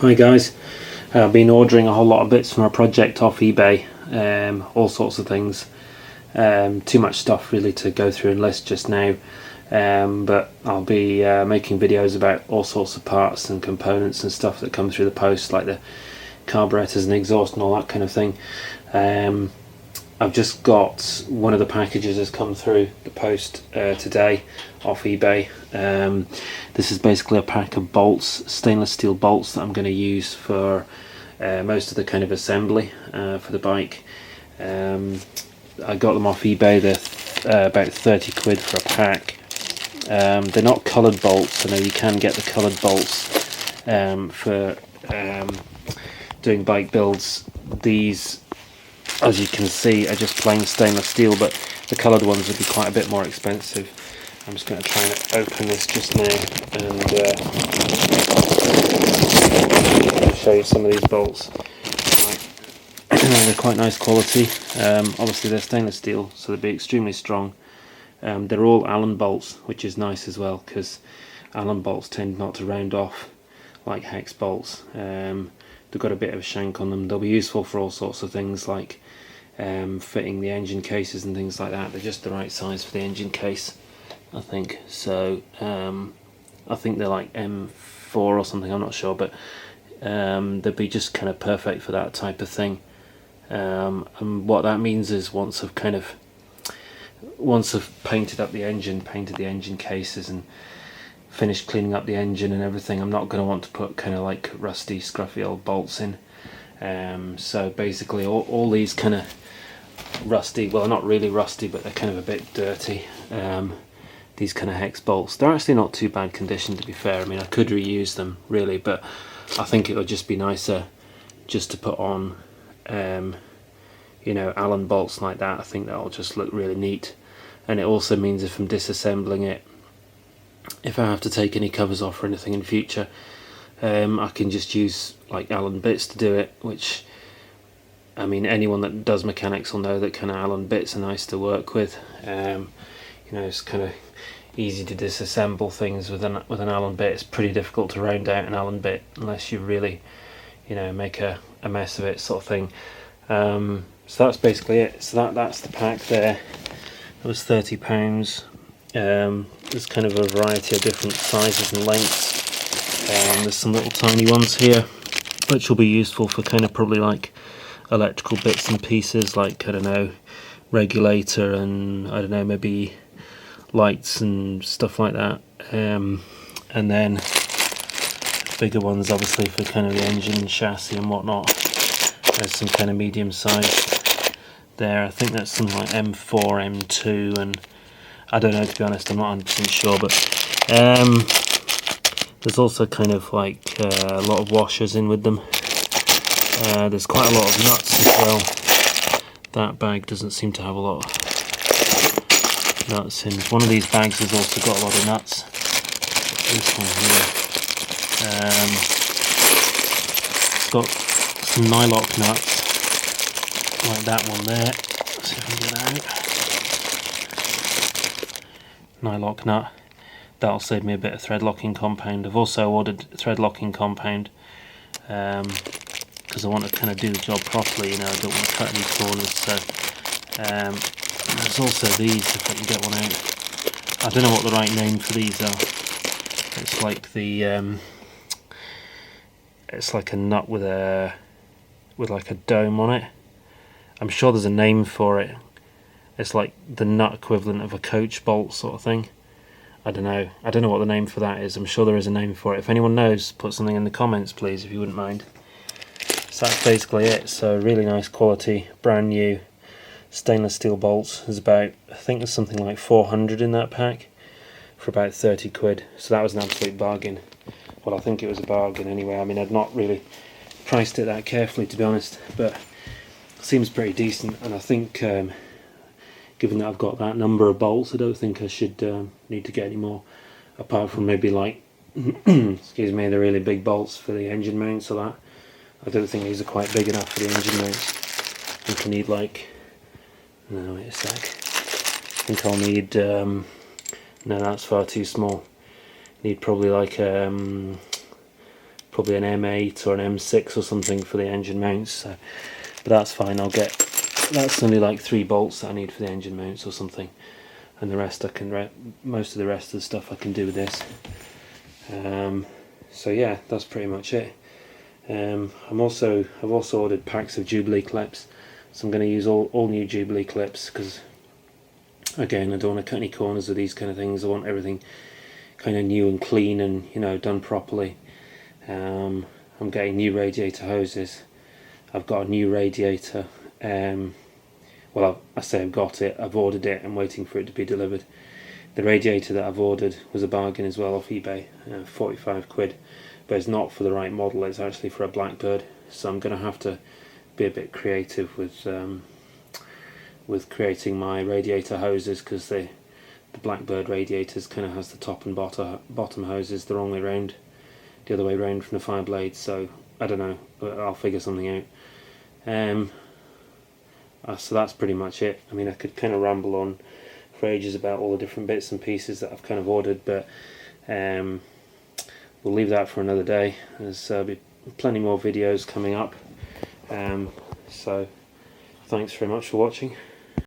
Hi guys, I've been ordering a whole lot of bits from a project off eBay, all sorts of things. Too much stuff really to go through and list just now, but I'll be making videos about all sorts of parts and components and stuff that come through the post, like the carburetors and exhaust and all that kind of thing. I've just got one of the packages has come through the post today off eBay. This is basically a pack of bolts, stainless steel bolts, that I'm going to use for most of the kind of assembly for the bike. I got them off eBay. They're about 30 quid for a pack. They're not coloured bolts. I know you can get the coloured bolts for doing bike builds. These, as you can see, are just plain stainless steel, but the coloured ones would be quite a bit more expensive. I'm just going to try and open this just now and show you some of these bolts. They're quite nice quality. Obviously they're stainless steel, so they'll be extremely strong. They're all Allen bolts, which is nice as well, because Allen bolts tend not to round off like hex bolts. They've got a bit of a shank on them. They'll be useful for all sorts of things, like fitting the engine cases and things like that. They're just the right size for the engine case, I think. So I think they're like M4 or something, I'm not sure, but they'd be just kind of perfect for that type of thing. And what that means is once I've painted up the engine, painted the engine cases and finished cleaning up the engine and everything, I'm not going to want to put kind of like rusty, scruffy old bolts in. So basically all these kind of rusty, well, not really rusty, but they're kind of a bit dirty, these kind of hex bolts, they're actually not too bad condition, to be fair. I mean, I could reuse them really, but I think it would just be nicer just to put on you know, Allen bolts like that. I think that'll just look really neat, and it also means if I'm disassembling it, if I have to take any covers off or anything in future, I can just use like Allen bits to do it, which, I mean, anyone that does mechanics will know that kind of Allen bits are nice to work with. You know, it's kind of easy to disassemble things with an Allen bit. It's pretty difficult to round out an Allen bit unless you really, you know, make a mess of it, sort of thing. So that's basically it. So that's the pack there. It was £30. There's kind of a variety of different sizes and lengths. There's some little tiny ones here, which will be useful for kind of probably like electrical bits and pieces, like, I don't know, regulator and, I don't know, maybe lights and stuff like that. And then bigger ones obviously for kind of the engine, chassis and whatnot. There's some kind of medium size there. I think that's something like M4, M2, and I don't know, to be honest, I'm not 100% sure, but there's also kind of like a lot of washers in with them. There's quite a lot of nuts as well. That bag doesn't seem to have a lot of nuts in. One of these bags has also got a lot of nuts. This one here. It's got some nylock nuts, like that one there. Let's see if I can get that out. Nylock nut. That'll save me a bit of thread locking compound. I've also ordered thread locking compound because I want to kind of do the job properly, you know, I don't want to cut any corners. So there's also these, if I can get one out. I don't know what the right name for these are. It's like the it's like a nut with like a dome on it. I'm sure there's a name for it. It's like the nut equivalent of a coach bolt sort of thing. I don't know what the name for that is. I'm sure there is a name for it. If anyone knows, put something in the comments please, if you wouldn't mind. So that's basically it. So really nice quality, brand new stainless steel bolts. There's about, I think there's something like 400 in that pack for about 30 quid. So that was an absolute bargain. Well, I think it was a bargain anyway. I mean, I'd not really priced it that carefully, to be honest, but it seems pretty decent. And I think given that I've got that number of bolts, I don't think I should need to get any more, apart from maybe like excuse me, the really big bolts for the engine mounts or that. I don't think these are quite big enough for the engine mounts. I think I need like, no, wait a sec, I think I'll need no, that's far too small. Need probably like probably an M8 or an M6 or something for the engine mounts. So, but that's fine. That's only like 3 bolts that I need for the engine mounts or something, and the rest I can most of the rest of the stuff I can do with this. So yeah, that's pretty much it. I've also ordered packs of Jubilee clips, so I'm going to use all new Jubilee clips, because again, I don't want to cut any corners with these kind of things. I want everything kind of new and clean and, you know, done properly. I'm getting new radiator hoses. I've got a new radiator. Well, I say I've got it. I've ordered it. I'm waiting for it to be delivered. The radiator that I've ordered was a bargain as well off eBay, 45 quid. But it's not for the right model. It's actually for a Blackbird. So I'm going to have to be a bit creative with creating my radiator hoses, because the Blackbird radiators kind of has the top and bottom hoses the wrong way round, the other way round from the Fireblade. So I don't know, but I'll figure something out. So that's pretty much it. I mean, I could kind of ramble on for ages about all the different bits and pieces that I've kind of ordered, but we'll leave that for another day. There's be plenty more videos coming up. So thanks very much for watching.